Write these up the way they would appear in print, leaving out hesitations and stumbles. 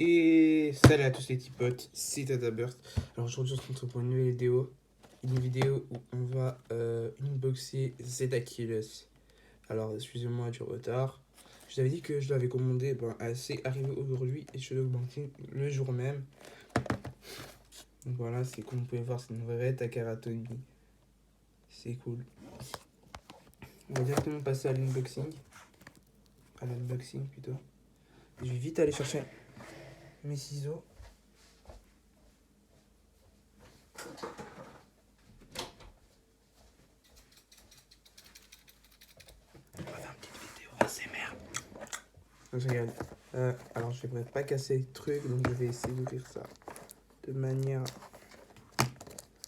Et salut à tous les petits potes, c'est TataBurst. Alors aujourd'hui on se retrouve pour une nouvelle vidéo. Une vidéo où on va unboxer Zedakilus. Alors excusez-moi du retard. Je vous avais dit que je l'avais commandé, c'est arrivé aujourd'hui et je l'ai augmenté le jour même. Donc voilà, c'est comme vous pouvez voir, c'est une vraie Takaratomi. C'est cool. On va directement passer à l'unboxing. À l'unboxing plutôt. Je vais vite aller chercher mes ciseaux. On va faire une petite vidéo ASMR. Non, je regarde. Alors, je vais pas casser le truc, donc je vais essayer d'ouvrir ça de manière.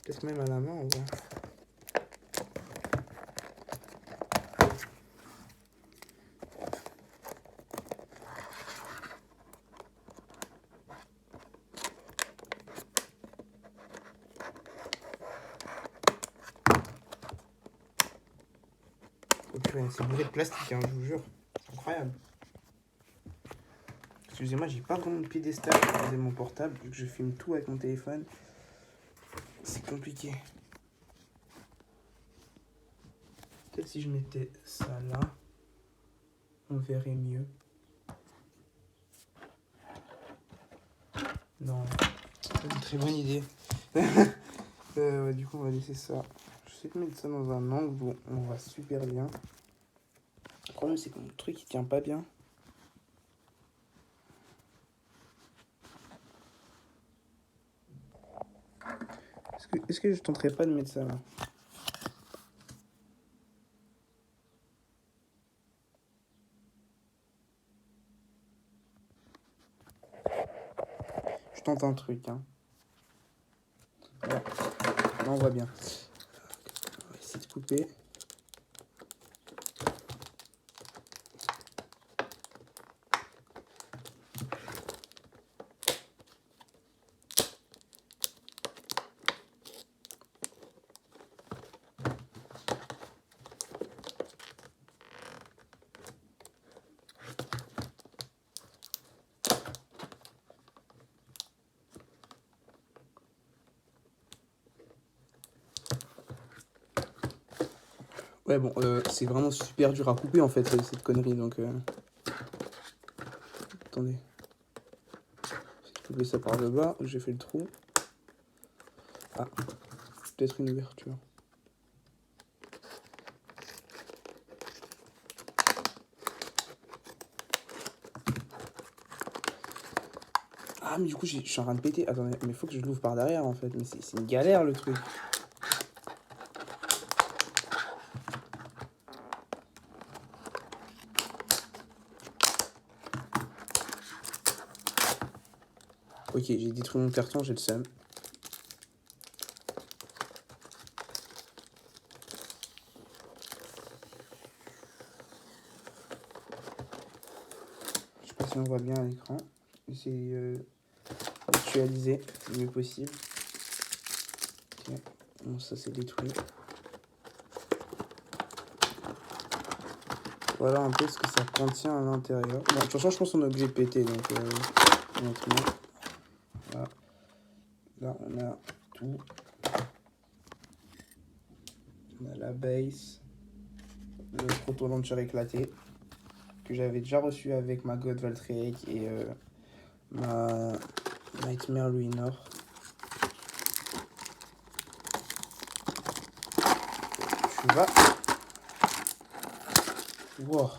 Peut-être même à la main, on va. Oh purée, c'est bourré de plastique, hein, je vous jure. C'est incroyable. Excusez-moi, j'ai pas vraiment de piédestal pour poser mon portable, vu que je filme tout avec mon téléphone. C'est compliqué. Peut-être si je mettais ça là, on verrait mieux. Non, c'est une très bonne idée. Ouais, du coup, on va laisser ça. Je vais mettre ça dans un angle où on voit super bien. Le problème, c'est que mon truc il tient pas bien. Est-ce que je tenterais pas de mettre ça là? Je tente un truc, hein. Là, on voit bien. On va essayer de couper. Ouais, bon, c'est vraiment super dur à couper en fait, cette connerie. Donc, attendez. Je vais couper ça par le bas, où j'ai fait le trou. Ah, peut-être une ouverture. Ah, mais du coup, je suis en train de péter. Attendez, mais faut que je l'ouvre par derrière en fait. Mais c'est une galère le truc. Ok, j'ai détruit mon carton, j'ai le seum. Je sais pas si on voit bien à l'écran. Essayer d'actualiser le mieux possible. Ok, bon, ça c'est détruit. Voilà un peu ce que ça contient à l'intérieur. Bon, de toute façon, je pense qu'on est obligé de péter, donc honnêtement. Voilà. Là, on a tout. On a la base, le proto launcher éclaté, que j'avais déjà reçu avec ma God Valtryek et ma Nightmare Luinor. Tu vois. Wow.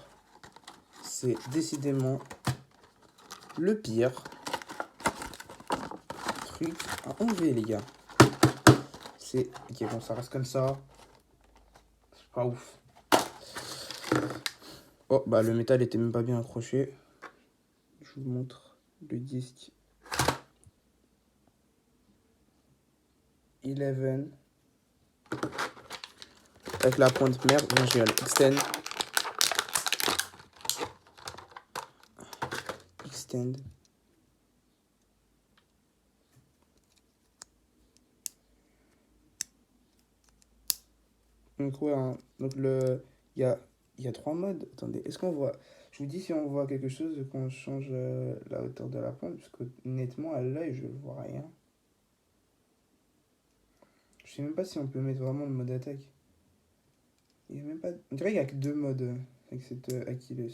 C'est décidément le pire truc à enlever, les gars. C'est. Ok, bon, ça reste comme ça. C'est pas ouf. Oh, bah le métal était même pas bien accroché. Je vous montre le disque. 11. Avec la pointe merde. Non, j'ai extend. Extend. Donc ouais, hein. Donc il y a 3 modes. Attendez, est-ce qu'on voit? Je vous dis si on voit quelque chose quand on change la hauteur de la pointe, parce que honnêtement, à l'œil, je vois rien. Je sais même pas si on peut mettre vraiment le mode attaque. Il y a même pas... On dirait qu'il y a que 2 modes avec cette Achilles.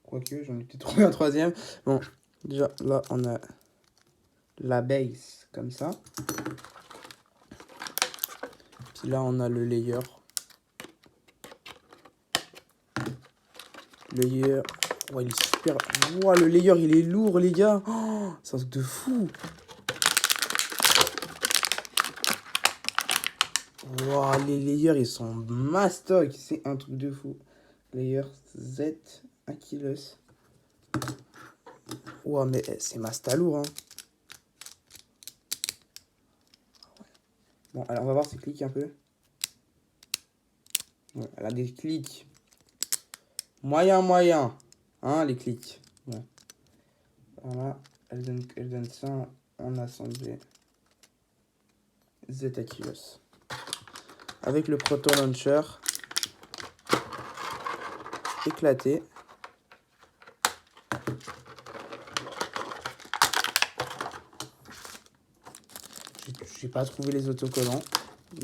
Quoique, j'en ai peut-être trouvé un troisième. Bon, déjà, là, on a la base, comme ça. Puis là, on a le layer. Layer. Ouais, il est super... Wow, le layer, il est lourd, les gars. Oh, c'est un truc de fou. Wow, les layers, ils sont mastoc. C'est un truc de fou. Layer Z Achilles. Wow, mais c'est masta lourd, hein. Bon, alors on va voir ses clics un peu. Bon, elle a des clics moyen. Hein, les clics. Bon. Voilà, elle donne ça en assemblée. Z Achilles. Avec le Proto Launcher éclaté. J'ai pas trouvé les autocollants.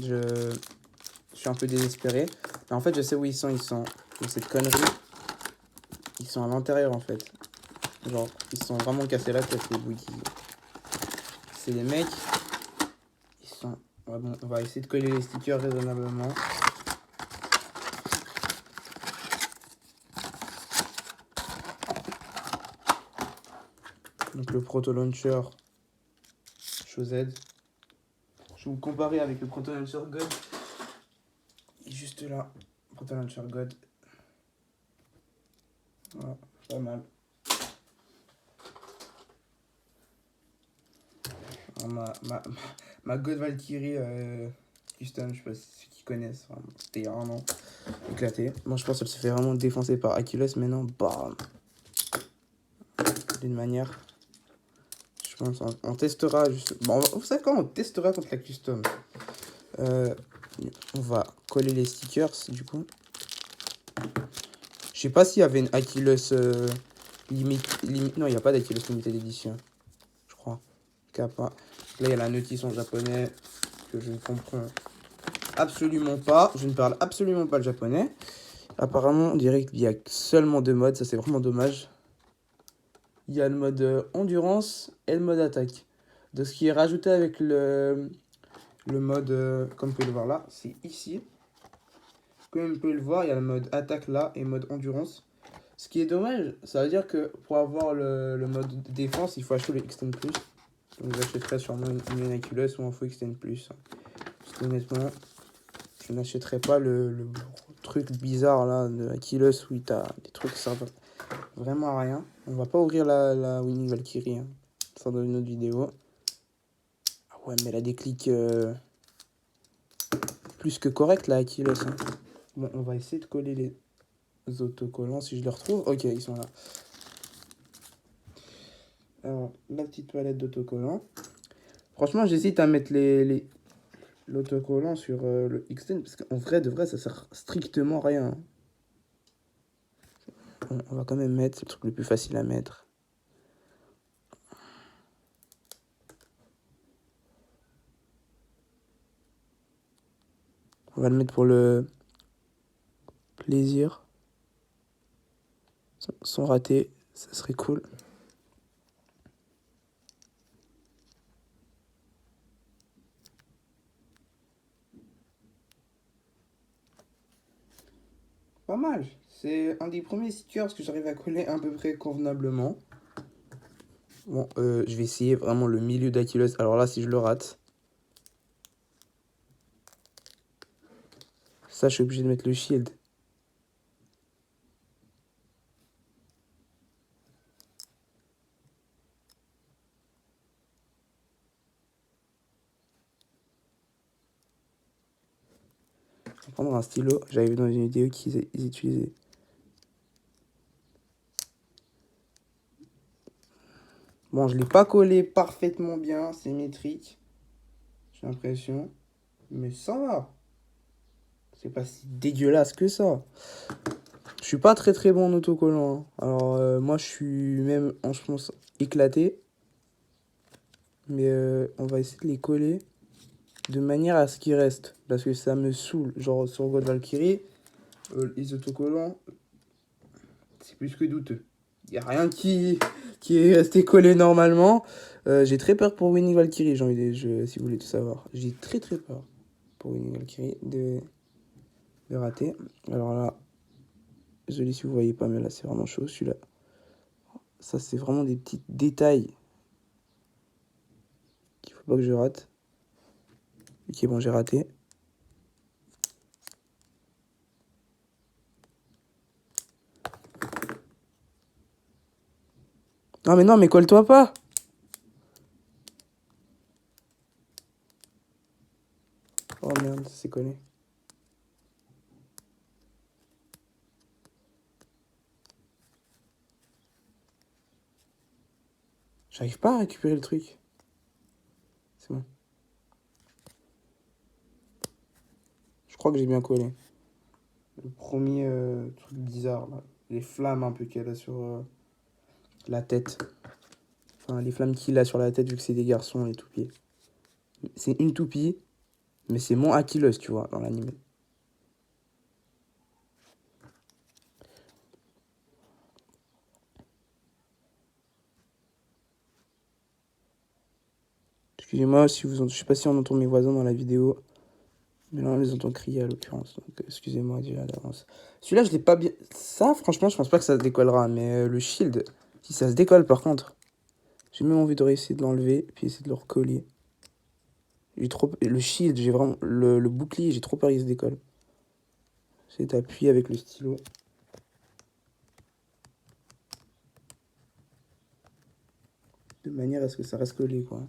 Je suis un peu désespéré. Mais en fait, je sais où ils sont. Ils sont dans cette connerie. Ils sont à l'intérieur, en fait. Genre, ils sont vraiment cassés la tête, les bouilles. C'est les mecs. Ils sont... Ouais, bon, on va essayer de coller les stickers raisonnablement. Donc le Proto Launcher chose Z. Je vais vous comparer avec le Proto Launcher God. Et juste là, Proto Launcher God. Voilà, pas mal. Alors, ma God Valkyrie Custom, je sais pas si ceux qui connaissent, c'était vraiment éclaté. Bon, je pense qu'elle se fait vraiment défoncer par Achilles, mais non, bam. D'une manière, je pense, on testera juste. Bon, vous savez quand on testera contre la Custom. On va coller les stickers, du coup. Je sais pas s'il y avait une Achilles limite. Non, il n'y a pas d'Achilles limité d'édition, je crois. Kappa. Là, il y a la notice en japonais que je ne comprends absolument pas. Je ne parle absolument pas le japonais. Apparemment, on dirait qu'il y a seulement 2 modes. Ça, c'est vraiment dommage. Il y a le mode endurance et le mode attaque. De ce qui est rajouté avec le mode, comme vous pouvez le voir là, c'est ici. Comme vous pouvez le voir, il y a le mode attaque là et mode endurance. Ce qui est dommage, ça veut dire que pour avoir le mode défense, il faut acheter le Extend Plus. Donc j'achèterai sûrement une Achilles ou un Full Extend Plus. Parce qu'honnêtement, je n'achèterai pas le truc bizarre là de Achilles où t'as des trucs qui servent vraiment à rien. On va pas ouvrir la Winning Valkyrie. Hein. Ça dans une autre vidéo. Ah ouais, mais elle a des clics plus que corrects là, Achilles. Hein. Bon, on va essayer de coller les autocollants si je les retrouve. Ok, ils sont là. Alors, la petite palette d'autocollants. Franchement, j'hésite à mettre l'autocollant sur le Xten parce qu'en vrai, de vrai, ça sert strictement à rien. Bon, on va quand même mettre, c'est le truc le plus facile à mettre. On va le mettre pour le plaisir. Sans rater, ça serait cool. Pas mal. C'est un des premiers stickers que j'arrive à coller à peu près convenablement. Bon, je vais essayer vraiment le milieu d'Achilles. Alors là, si je le rate, ça, je suis obligé de mettre le shield. Je vais prendre un stylo. J'avais vu dans une vidéo qu'ils utilisaient. Bon, je l'ai pas collé parfaitement bien, symétrique. J'ai l'impression. Mais ça va. C'est pas si dégueulasse que ça. Je suis pas très très bon en autocollant, hein. Alors, moi, je suis même, en ce moment, éclaté. Mais on va essayer de les coller de manière à ce qu'ils restent. Parce que ça me saoule. Genre, sur God Valkyrie, les autocollants, c'est plus que douteux. Il n'y a rien qui est resté collé normalement. J'ai très peur pour Winnie Valkyrie, si vous voulez tout savoir. J'ai très très peur pour Winnie Valkyrie de rater. Alors là, désolé si vous voyez pas, mais là c'est vraiment chaud celui-là. Ça c'est vraiment des petits détails qu'il faut pas que je rate. Ok, bon, j'ai raté. Non mais colle-toi pas. Oh merde, c'est collé. J'arrive pas à récupérer le truc. C'est bon. Je crois que j'ai bien collé. Le premier truc bizarre, là. Les flammes un peu qu'elle a sur la tête. Enfin, les flammes qu'il a sur la tête vu que c'est des garçons, les toupies. C'est une toupie, mais c'est mon Achilles, tu vois, dans l'anime. Excusez-moi si vous je sais pas si on entend mes voisins dans la vidéo. Mais là, on les entend crier à l'occurrence. Donc, excusez-moi déjà d'avance. Celui-là, je l'ai pas bien. Ça, franchement, je pense pas que ça se décollera. Mais le shield, si ça se décolle par contre, j'ai même envie de réessayer de l'enlever. Puis essayer de le recoller. Le shield, j'ai vraiment. Le bouclier, j'ai trop peur qu'il se décolle. C'est d'appuyer avec le stylo. De manière à ce que ça reste collé, quoi.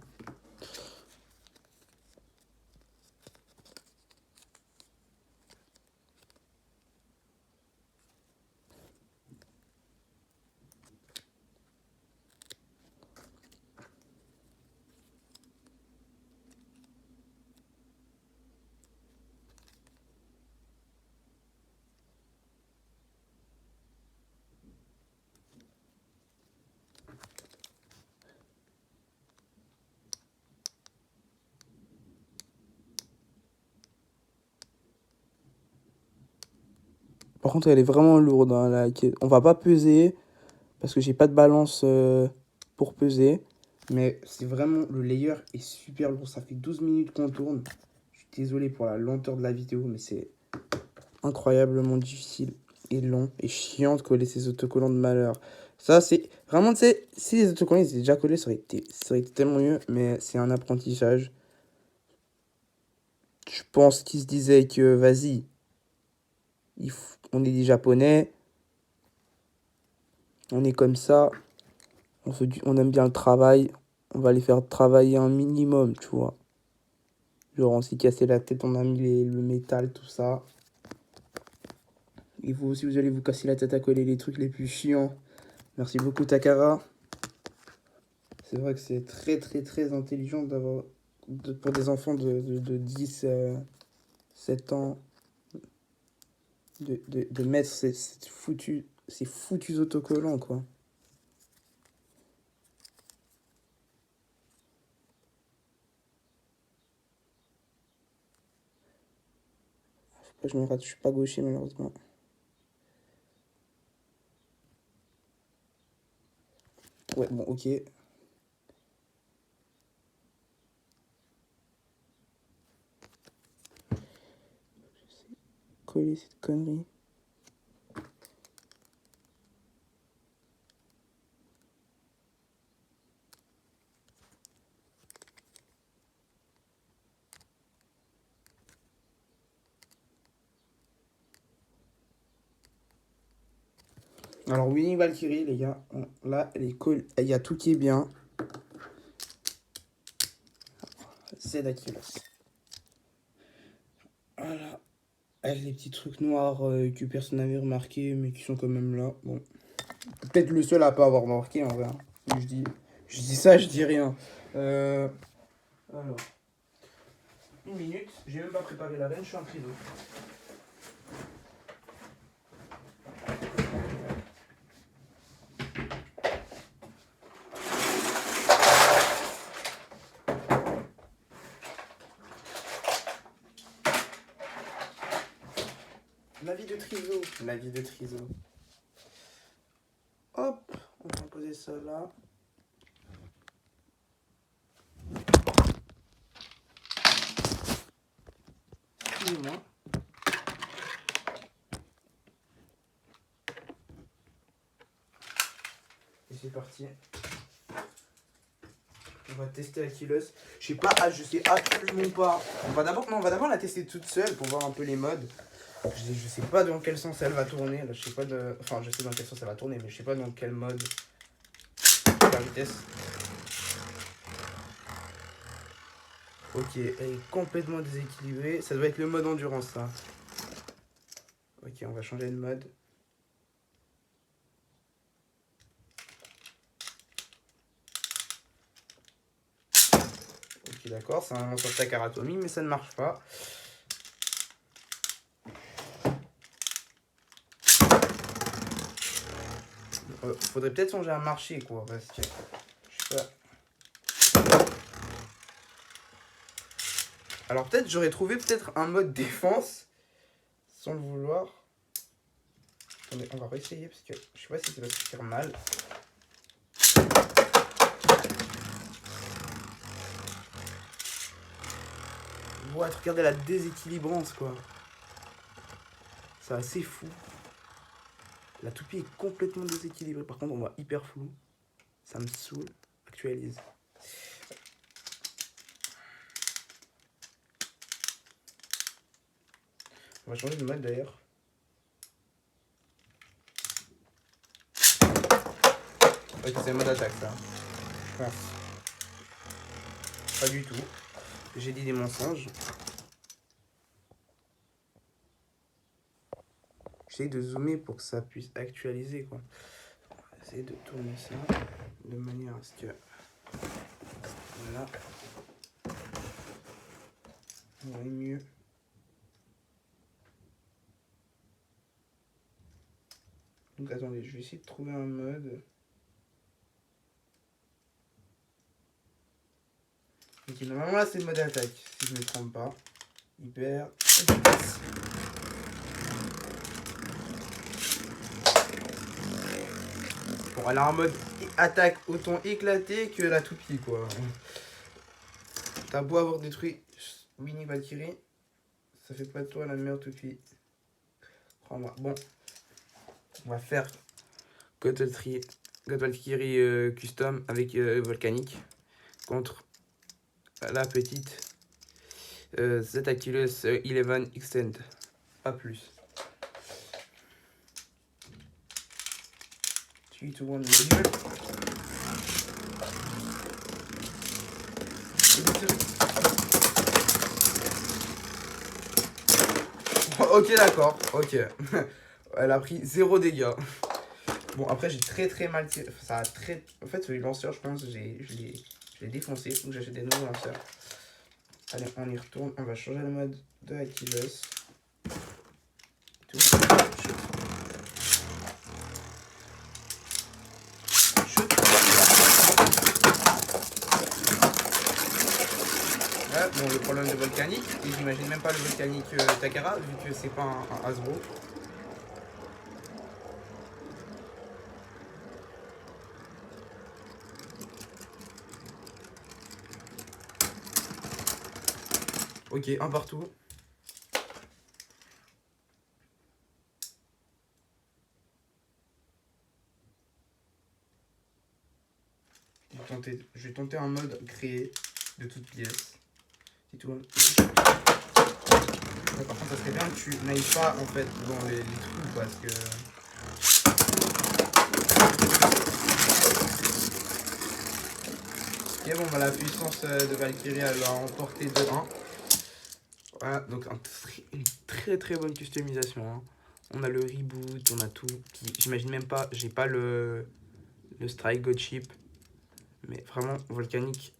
Par contre, elle est vraiment lourde, hein, la caisse. On va pas peser parce que j'ai pas de balance pour peser. Mais c'est vraiment, le layer est super lourd. Ça fait 12 minutes qu'on tourne. Je suis désolé pour la lenteur de la vidéo, mais c'est incroyablement difficile et long et chiant de coller ces autocollants de malheur. Ça, c'est vraiment, tu sais, si les autocollants étaient déjà collés, ça aurait été tellement mieux. Mais c'est un apprentissage. Je pense qu'ils se disaient que, vas-y, on est des Japonais, on est comme ça. On aime bien le travail, on va les faire travailler un minimum, tu vois. Genre, on s'est cassé la tête, on a mis le métal, tout ça. Et vous aussi, vous allez vous casser la tête à coller les trucs les plus chiants. Merci beaucoup, Takara. C'est vrai que c'est très, très, très intelligent pour des enfants de 10, 7 ans, de mettre ces foutus autocollants, quoi. Je me rate, je suis pas gaucher, malheureusement. Ouais, bon, ok. Coller cette connerie. Alors, Winnie Valkyrie, les gars, là, il y a tout qui est bien. C'est d'Achilles. Voilà. Avec les petits trucs noirs que personne n'avait remarqué, mais qui sont quand même là. Bon. Peut-être le seul à pas avoir remarqué, en vrai, hein, que je dis. Je dis ça, je dis rien. Alors, 1 minute, j'ai même pas préparé la reine, je suis en triso. La vie de triso. La vie de triso. Hop, on va poser ça là. Excusez-moi. Et c'est parti. On va tester Achilles. Je sais pas, je sais absolument pas. On va d'abord la tester toute seule pour voir un peu les modes. Je sais pas dans quel sens elle va tourner. Là, je sais pas de. Enfin, je sais dans quel sens elle va tourner, mais je sais pas dans quel mode. La vitesse. Ok, elle est complètement déséquilibrée. Ça doit être le mode endurance, ça. Ok, on va changer de mode. Ok, d'accord, c'est un sur ta karatomie, mais ça ne marche pas. Faudrait peut-être songer à marcher, quoi, parce que je sais pas. Alors peut-être j'aurais trouvé peut-être un mode défense sans le vouloir. Attendez, on va réessayer parce que je sais pas si ça va se faire mal. Ouais, regardez la déséquilibrance, quoi. C'est assez fou. La toupie est complètement déséquilibrée. Par contre, on voit hyper flou. Ça me saoule. Actualise. On va changer de mode d'ailleurs. Ok, c'est le mode attaque, ça. Je pense. Pas du tout. J'ai dit des mensonges. J'essaie de zoomer pour que ça puisse actualiser, quoi. On va essayer de tourner ça de manière à ce que... Voilà. On va mieux. Donc attendez, je vais essayer de trouver un mode. Ok, normalement là c'est le mode attaque, si je ne me trompe pas. Hyper efficace. Bon, elle a un mode attaque autant éclaté que la toupie, quoi. T'as beau avoir détruit Winnie Valkyrie, ça fait pas de toi la meilleure toupie. Crois-moi. Bon, on va faire God Valkyrie custom avec Volcanic contre la petite Z Achilles 11 Extend. Pas plus. 3, 2, 1, Ok, d'accord, ok. Elle a pris 0 dégâts. Bon, après, j'ai très mal tiré. Ça a très. En fait, le lanceur, je pense, je l'ai défoncé. Donc, j'achète des nouveaux lanceurs. Allez, on y retourne. On va changer le mode de Achilles. Tout. Bon, le problème de Volcanic, et j'imagine même pas le Volcanic Takara, vu que c'est pas un Hasbro. Ok, un partout. Je vais tenter un mode créé de toutes pièces. C'est tout. Ouais, par contre, ça serait bien que tu n'ailles pas en fait dans les trous parce que. Ok, bon, bah, la puissance de Valkyrie elle a emporté 2-1. Voilà, donc une très bonne customisation. Hein. On a le reboot, on a tout. J'imagine même pas, j'ai pas le Strike God Chip. Mais vraiment, volcanique,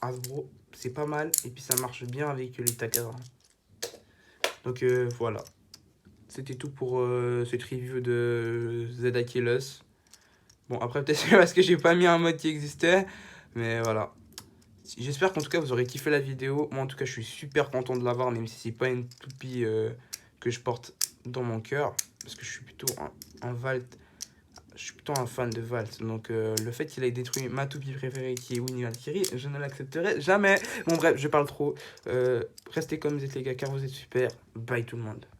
Hasbro, c'est pas mal. Et puis ça marche bien avec les Takara. Donc voilà. C'était tout pour cette review de Z Achilles. Bon, après, peut-être c'est parce que j'ai pas mis un mode qui existait. Mais voilà. J'espère qu'en tout cas vous aurez kiffé la vidéo. Moi en tout cas je suis super content de l'avoir, même si c'est pas une toupie que je porte dans mon cœur. Parce que je suis plutôt un Valt. Je suis plutôt un fan de Valt. Donc le fait qu'il ait détruit ma toupie préférée qui est Winnie Valkyrie, je ne l'accepterai jamais. Bon bref, je parle trop. Restez comme vous êtes les gars car vous êtes super. Bye tout le monde.